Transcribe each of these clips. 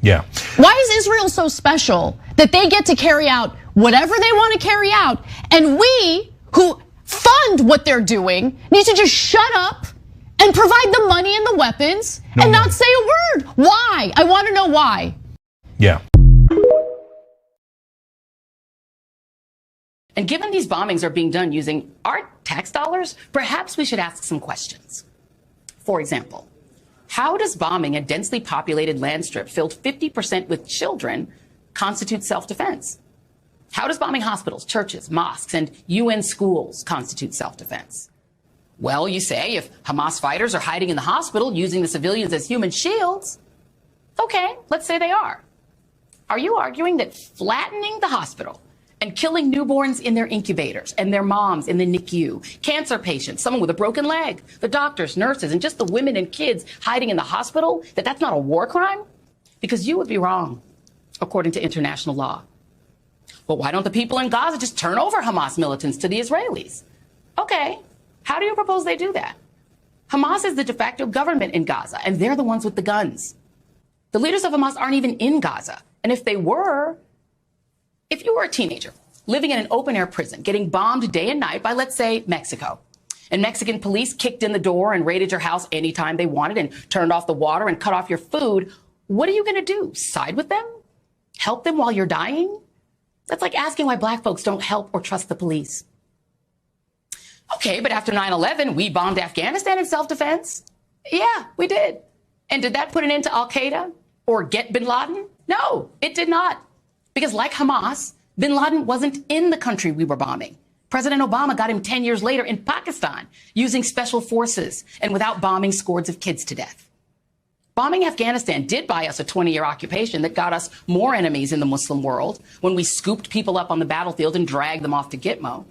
Yeah. Why is Israel so special that they get to carry out whatever they want to carry out, and we, who fund what they're doing, need to just shut up and provide the money and the weapons and not say a word? Why? I want to know why. Yeah. And given these bombings are being done using our tax dollars, perhaps we should ask some questions. For example, how does bombing a densely populated land strip filled 50% with children constitute self-defense? How does bombing hospitals, churches, mosques, and UN schools constitute self-defense? Well, you say if Hamas fighters are hiding in the hospital using the civilians as human shields, okay, let's say they are. Are you arguing that flattening the hospital and killing newborns in their incubators and their moms in the NICU, cancer patients, someone with a broken leg, the doctors, nurses, and just the women and kids hiding in the hospital, that's not a war crime? Because you would be wrong, according to international law. Well, why don't the people in Gaza just turn over Hamas militants to the Israelis? Okay, how do you propose they do that? Hamas is the de facto government in Gaza, and they're the ones with the guns. The leaders of Hamas aren't even in Gaza. And if they were, if you were a teenager living in an open-air prison, getting bombed day and night by, let's say, Mexico, and Mexican police kicked in the door and raided your house anytime they wanted and turned off the water and cut off your food, what are you going to do? Side with them? Help them while you're dying? That's like asking why black folks don't help or trust the police. Okay, but after 9/11, we bombed Afghanistan in self-defense. Yeah, we did. And did that put an end to Al-Qaeda or get bin Laden? No, it did not. Because like Hamas, bin Laden wasn't in the country we were bombing. President Obama got him 10 years later in Pakistan using special forces and without bombing scores of kids to death. Bombing Afghanistan did buy us a 20-year occupation that got us more enemies in the Muslim world when we scooped people up on the battlefield and dragged them off to Gitmo.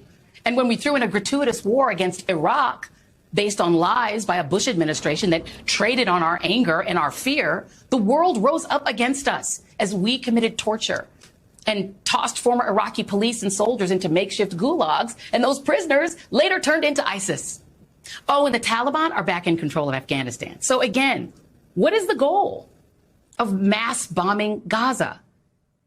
And when we threw in a gratuitous war against Iraq based on lies by a Bush administration that traded on our anger and our fear, the world rose up against us as we committed torture and tossed former Iraqi police and soldiers into makeshift gulags, and those prisoners later turned into ISIS. Oh, and the Taliban are back in control of Afghanistan. So again, what is the goal of mass bombing Gaza?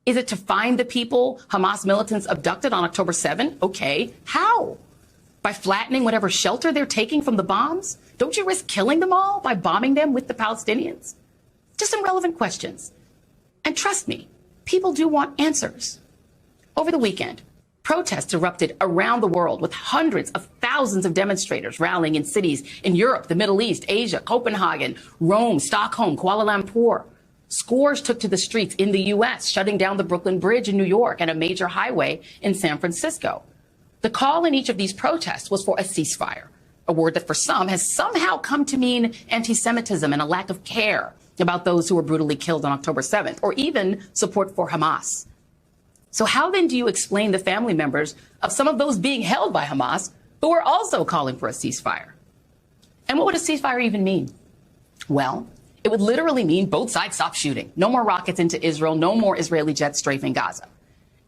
Is it to find the people Hamas militants abducted on October 7? Okay, how? By flattening whatever shelter they're taking from the bombs? Don't you risk killing them all by bombing them with the Palestinians? Just some relevant questions. And trust me, people do want answers. Over the weekend, protests erupted around the world with hundreds of thousands of demonstrators rallying in cities in Europe, the Middle East, Asia, Copenhagen, Rome, Stockholm, Kuala Lumpur. Scores took to the streets in the U.S., shutting down the Brooklyn Bridge in New York and a major highway in San Francisco. The call in each of these protests was for a ceasefire, a word that for some has somehow come to mean anti-Semitism and a lack of care about those who were brutally killed on October 7th, or even support for Hamas. So how then do you explain the family members of some of those being held by Hamas who are also calling for a ceasefire? And what would a ceasefire even mean? Well, it would literally mean both sides stop shooting. No more rockets into Israel, no more Israeli jets strafing Gaza.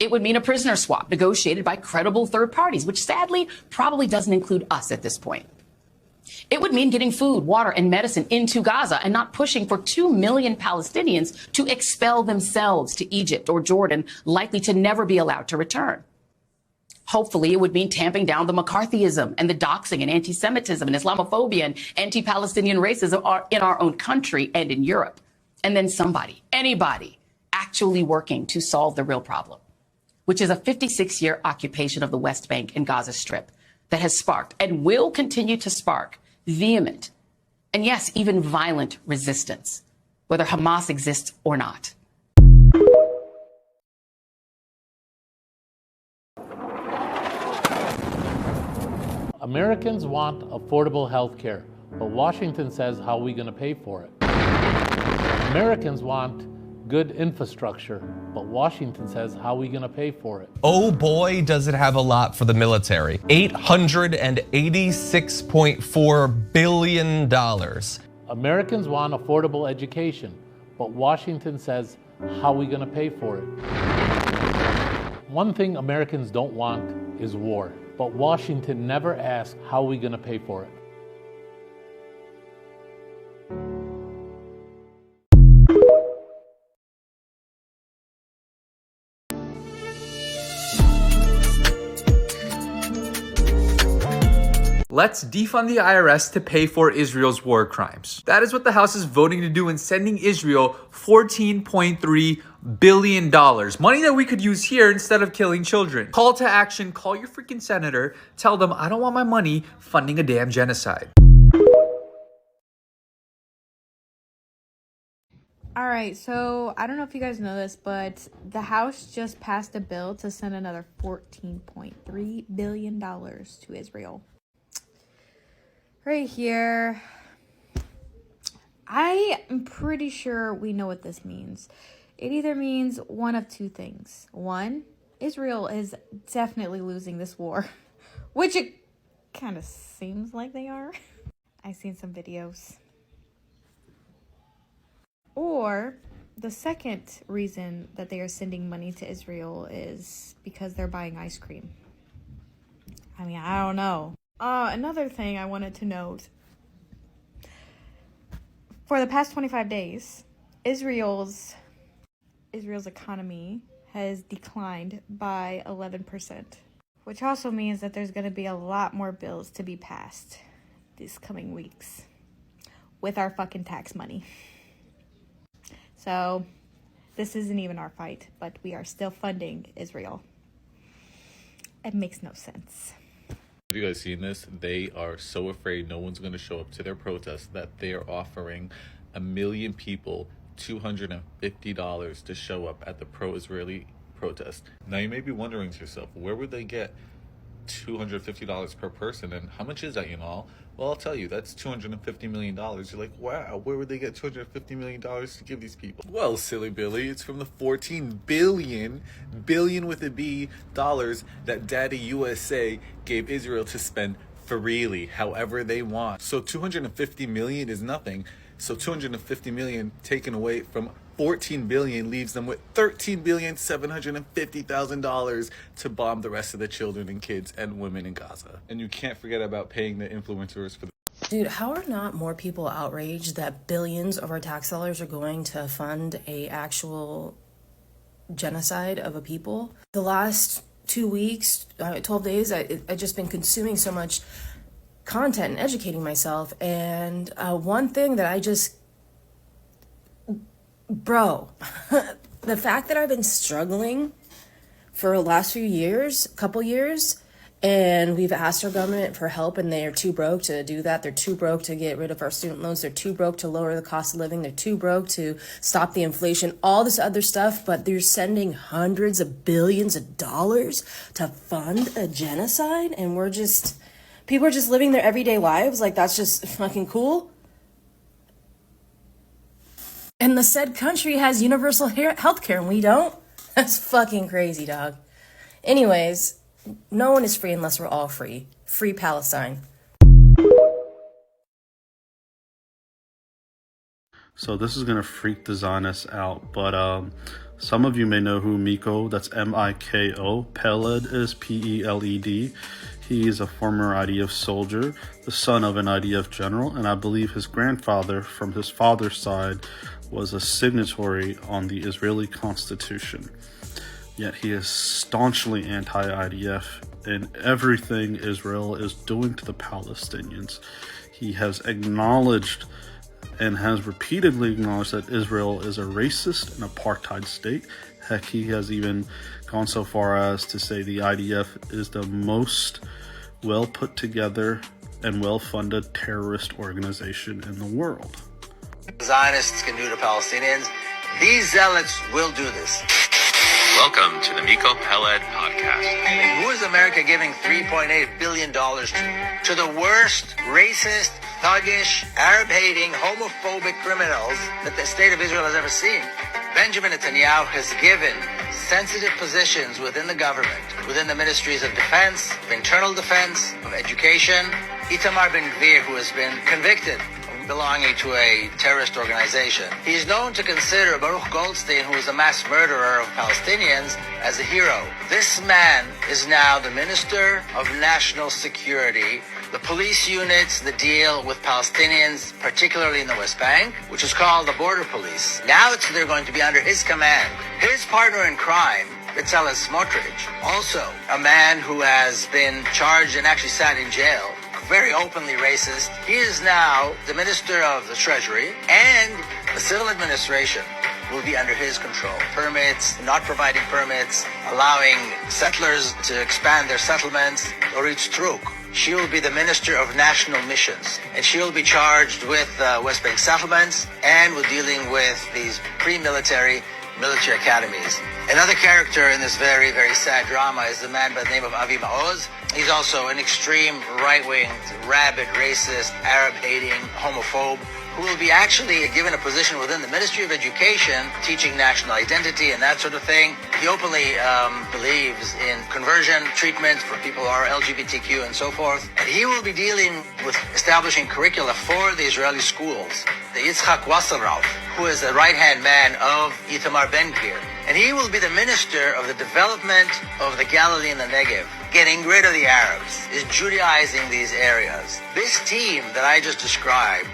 It would mean a prisoner swap negotiated by credible third parties, which sadly probably doesn't include us at this point. It would mean getting food, water, and medicine into Gaza and not pushing for 2 million Palestinians to expel themselves to Egypt or Jordan, likely to never be allowed to return. Hopefully, it would mean tamping down the McCarthyism and the doxing and anti-Semitism and Islamophobia and anti-Palestinian racism in our own country and in Europe. And then somebody, anybody, actually working to solve the real problem, which is a 56-year occupation of the West Bank and Gaza Strip that has sparked and will continue to spark vehement and, yes, even violent resistance, whether Hamas exists or not. Americans want affordable health care, but Washington says, how are we going to pay for it? Americans want good infrastructure, but Washington says, how are we going to pay for it? Oh boy, does it have a lot for the military. $886.4 billion. Americans want affordable education, but Washington says, how are we going to pay for it? One thing Americans don't want is war, but Washington never asks, how are we going to pay for it? Let's defund the IRS to pay for Israel's war crimes. That is what the House is voting to do in sending Israel $14.3 billion. Money that we could use here instead of killing children. Call to action, call your freaking senator, tell them I don't want my money funding a damn genocide. All right, so I don't know if you guys know this, but the House just passed a bill to send another $14.3 billion to Israel. Right here, I am pretty sure we know what this means. It either means one of two things. One, Israel is definitely losing this war, which it kind of seems like they are. I've seen some videos. Or the second reason that they are sending money to Israel is because they're buying ice cream. I mean, I don't know. Another thing I wanted to note. For the past 25 days, Israel's economy has declined by 11%, which also means that there's going to be a lot more bills to be passed these coming weeks with our fucking tax money. So, this isn't even our fight, but we are still funding Israel. It makes no sense. Have you guys seen this? They are so afraid no one's going to show up to their protest that they are offering 1 million people $250 to show up at the pro-Israeli protest. Now, you may be wondering to yourself, where would they get $250 per person, and how much is that, Well, I'll tell you, that's $250 million. You're like, wow, where would they get $250 million to give these people? Well, silly Billy, it's from the 14 billion with a B, dollars that Daddy USA gave Israel to spend freely, however they want. So 250 million is nothing. So 250 million taken away from 14 billion leaves them with $13,750,000 to bomb the rest of the children and kids and women in Gaza. And you can't forget about paying the influencers for the... Dude, how are not more people outraged that billions of our tax dollars are going to fund a actual genocide of a people? The last 2 weeks, 12 days, I've just been consuming so much content and educating myself. And one thing that I just... Bro, the fact that I've been struggling for the last couple years, and we've asked our government for help and they're too broke to do that. They're too broke to get rid of our student loans. They're too broke to lower the cost of living. They're too broke to stop the inflation, all this other stuff, but they're sending hundreds of billions of dollars to fund a genocide, and people are just living their everyday lives like that's just fucking cool. And the said country has universal health care and we don't? That's fucking crazy, dog. Anyways, no one is free unless we're all free. Free Palestine. So this is going to freak the Zionists out, but some of you may know who Miko, that's M-I-K-O, Peled is P-E-L-E-D. He is a former IDF soldier, the son of an IDF general, and I believe his grandfather from his father's side was a signatory on the Israeli Constitution. Yet he is staunchly anti-IDF in everything Israel is doing to the Palestinians. He has acknowledged and has repeatedly acknowledged that Israel is a racist and apartheid state. Heck, he has even gone so far as to say the IDF is the most well put together and well-funded terrorist organization in the world. Zionists can do to Palestinians. These zealots will do this. Welcome to the Miko Peled podcast. Who is America giving $3.8 billion to the worst, racist, thuggish, Arab-hating, homophobic criminals that the state of Israel has ever seen? Benjamin Netanyahu has given sensitive positions within the government, within the ministries of defense, of internal defense, of education. Itamar Ben-Gvir, who has been convicted belonging to a terrorist organization. He is known to consider Baruch Goldstein, who is a mass murderer of Palestinians, as a hero. This man is now the Minister of National Security. The police units that deal with Palestinians, particularly in the West Bank, which is called the Border Police. Now they're going to be under his command. His partner in crime, Bezalel Smotrich, also a man who has been charged and actually sat in jail very openly racist. He is now the Minister of the Treasury, and the civil administration will be under his control. Permits, not providing permits, allowing settlers to expand their settlements. Orit Struk, she will be the Minister of National Missions, and she will be charged with West Bank settlements and with dealing with these pre-military military academies. Another character in this very, very sad drama is the man by the name of Avi Maoz. He's also an extreme right-wing, rabid, racist, Arab-hating, homophobe, who will be actually given a position within the Ministry of Education, teaching national identity and that sort of thing. He openly believes in conversion treatment for people who are LGBTQ and so forth. And he will be dealing with establishing curricula for the Israeli schools. The Yitzhak Wasserrauf, who is the right-hand man of Itamar Ben-Gvir. And he will be the Minister of the Development of the Galilee and the Negev, getting rid of the Arabs, is Judaizing these areas. This team that I just described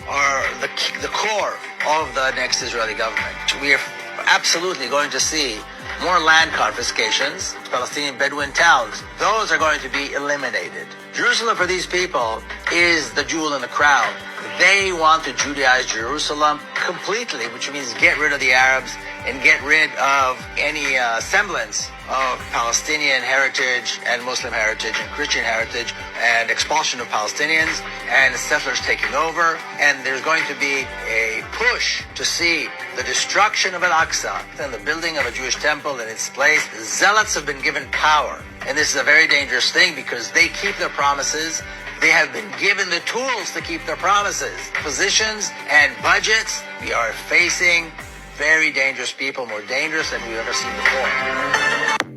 are the core of the next Israeli government. We are absolutely going to see more land confiscations, Palestinian Bedouin towns. Those are going to be eliminated. Jerusalem for these people is the jewel in the crown. They want to Judaize Jerusalem completely, which means get rid of the Arabs and get rid of any semblance of Palestinian heritage and Muslim heritage and Christian heritage, and expulsion of Palestinians and settlers taking over. And there's going to be a push to see the destruction of Al-Aqsa and the building of a Jewish temple in its place. Zealots have been given power, and this is a very dangerous thing because they keep their promises. They have been given the tools to keep their promises, positions and budgets. We are facing very dangerous people, more dangerous than we've ever seen before.